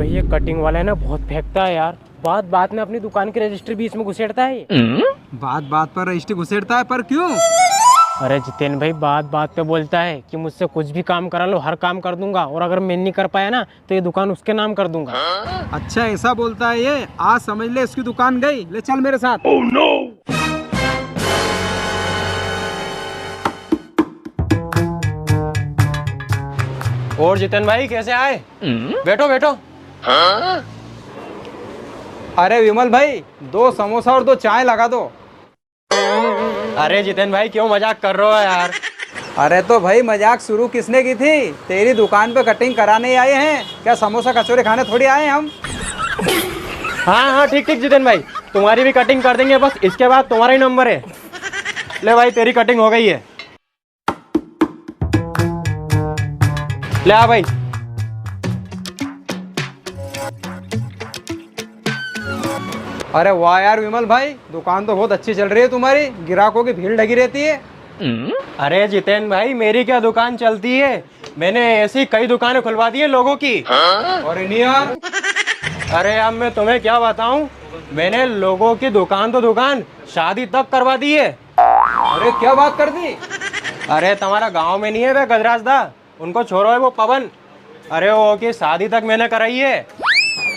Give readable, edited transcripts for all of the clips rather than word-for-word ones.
भैया कटिंग वाला है ना, बहुत फेंकता है यार। बात बात में अपनी दुकान की रजिस्ट्री बीच में घुसेड़ता है ये। बात बात पर रजिस्ट्री घुसेड़ता है, पर क्यों? अरे जितेन भाई बात बात पे बोलता है कि मुझसे कुछ भी काम करा लो, हर काम कर दूंगा, और अगर मैं नहीं कर पाया ना तो ये दुकान उसके नाम कर दूंगा। अच्छा ऐसा बोलता है ये? आज समझ ले इसकी दुकान गई। ले चल मेरे साथ। Oh no! और जितेन भाई कैसे आए? बैठो बैठो। अरे विमल भाई, 2 समोसा और 2 चाय लगा दो। अरे जितेन भाई क्यों मजाक कर रहे हो यार? अरे तो भाई मजाक शुरू किसने की थी? तेरी दुकान पे कटिंग कराने आए हैं क्या? समोसा कचौरे खाने थोड़ी आए हम। हाँ हाँ ठीक ठीक जितेन भाई, तुम्हारी भी कटिंग कर देंगे, बस इसके बाद तुम्हारा ही नंबर है। ले भाई तेरी कटिंग हो गई है। ले आ भाई। अरे वाह यार विमल भाई, दुकान तो बहुत अच्छी चल रही है तुम्हारी। ग्राहकों की भीड़ लगी रहती है। अरे जितेन भाई मेरी क्या दुकान चलती है, मैंने ऐसी कई दुकानें खुलवा दी है लोगों की। और नहीं यार। अरे अब मैं तुम्हें क्या बताऊं, मैंने लोगों की दुकान तो दुकान शादी तक करवा दी है। अरे क्या बात कर दी? अरे तुम्हारा गांव में नहीं है वे गजराज दा, उनको छोड़ो है वो पवन। अरे वो की शादी तक मैंने कराई है।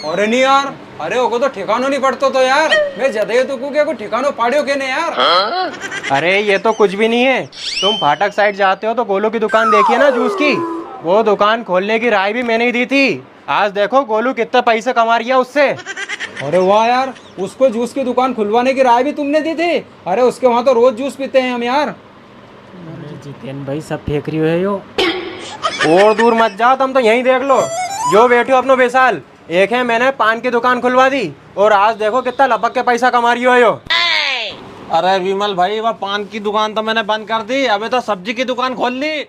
अरे नहीं यार। अरे वो तो ठिकानो नहीं पड़तो तो यार। मैं जदे तो को ठिकानो पाड़ियो के ने यार। अरे ये तो कुछ भी नहीं है। तुम फाटक साइड जाते हो तो गोलू की दुकान देखिए ना जूस की, वो दुकान खोलने की राय भी मैंने ही दी थी। आज देखो गोलू कितने पैसे कमा रही है उससे। अरे वाह यार, उसको जूस की दुकान खुलवाने की राय भी तुमने दी थी? अरे उसके वहाँ तो रोज जूस पीते हैं हम यार। अरे जितेन भाई सब फेंक रही है यो। और दूर मत जाओ, तुम तो यहीं देख लो। जो बैठो अपनो बेसाल, एक है मैंने पान की दुकान खुलवा दी और आज देखो कितना लपक के पैसा कमा रही हो यो। अरे विमल भाई, वह पान की दुकान तो मैंने बंद कर दी, अबे तो सब्जी की दुकान खोल ली।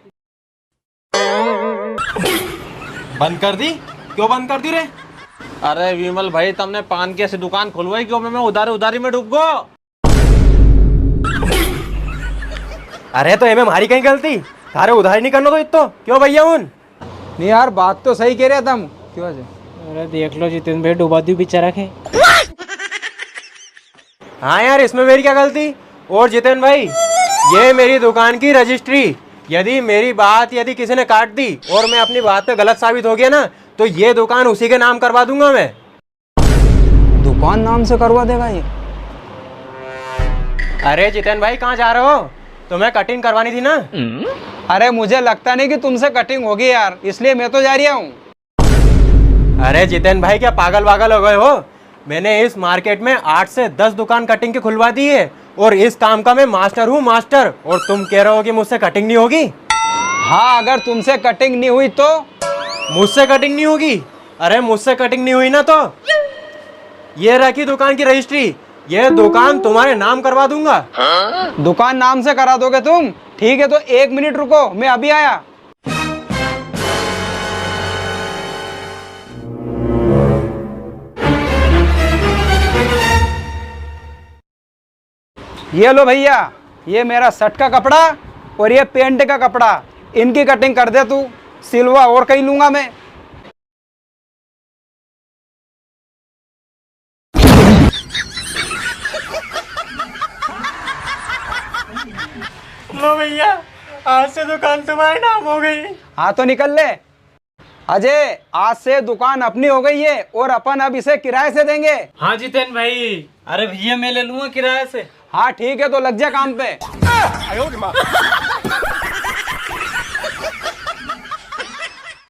बंद कर दी? क्यों बंद कर दी रे? अरे विमल भाई, तुमने पान की ऐसी दुकान खुलवाई क्यों? मैं उधारी उधारी में डूब गो। अरे तो हमारी कहीं गलती, थारे उधारी नहीं करना तो इतो क्यों भैया उन? नहीं यार, बात तो सही कह रहे तुम। क्यों है? अरे देख लो जितेन भाई डुबा दी बेचारा के। हाँ यार इसमें मेरी क्या गलती? और जितेन भाई ये मेरी दुकान की रजिस्ट्री, यदि मेरी बात यदि किसी ने काट दी और मैं अपनी बात पे गलत साबित हो गया ना, तो ये दुकान उसी के नाम करवा दूंगा मैं। दुकान नाम से करवा देगा ये? अरे जितेन भाई कहाँ जा रहे हो? तुम्हें कटिंग करवानी थी ना? अरे मुझे लगता नहीं कि तुमसे कटिंग होगी यार, इसलिए मैं तो जा रहा हूँ। अरे जितेन भाई क्या पागल वागल हो गए हो? मैंने इस मार्केट में 8 से 10 दुकान कटिंग की खुलवा दी है और इस काम का मैं मास्टर हूँ मास्टर। और तुम कह रहे हो कि मुझसे कटिंग नहीं होगी? हाँ, अगर तुमसे कटिंग नहीं हुई तो? मुझसे कटिंग नहीं होगी? अरे मुझसे कटिंग नहीं हुई ना तो ये रखी दुकान की रजिस्ट्री, ये दुकान तुम्हारे नाम करवा दूंगा। दुकान नाम से करा दोगे तुम? ठीक है तो 1 मिनट रुको, मैं अभी आया। ये लो भैया, ये मेरा शर्ट का कपड़ा और ये पेंट का कपड़ा, इनकी कटिंग कर दे तू। सिलवा और कहीं लूंगा मैं। लो भैया, आज से दुकान तुम्हारे नाम हो गई। हाँ तो निकल ले। अजय, आज से दुकान अपनी हो गई है और अपन अब इसे किराए से देंगे। हाँ जितेन भाई, अरे भैया मैं ले लूंगा किराए से। हाँ ठीक है, तो लग जा काम पे।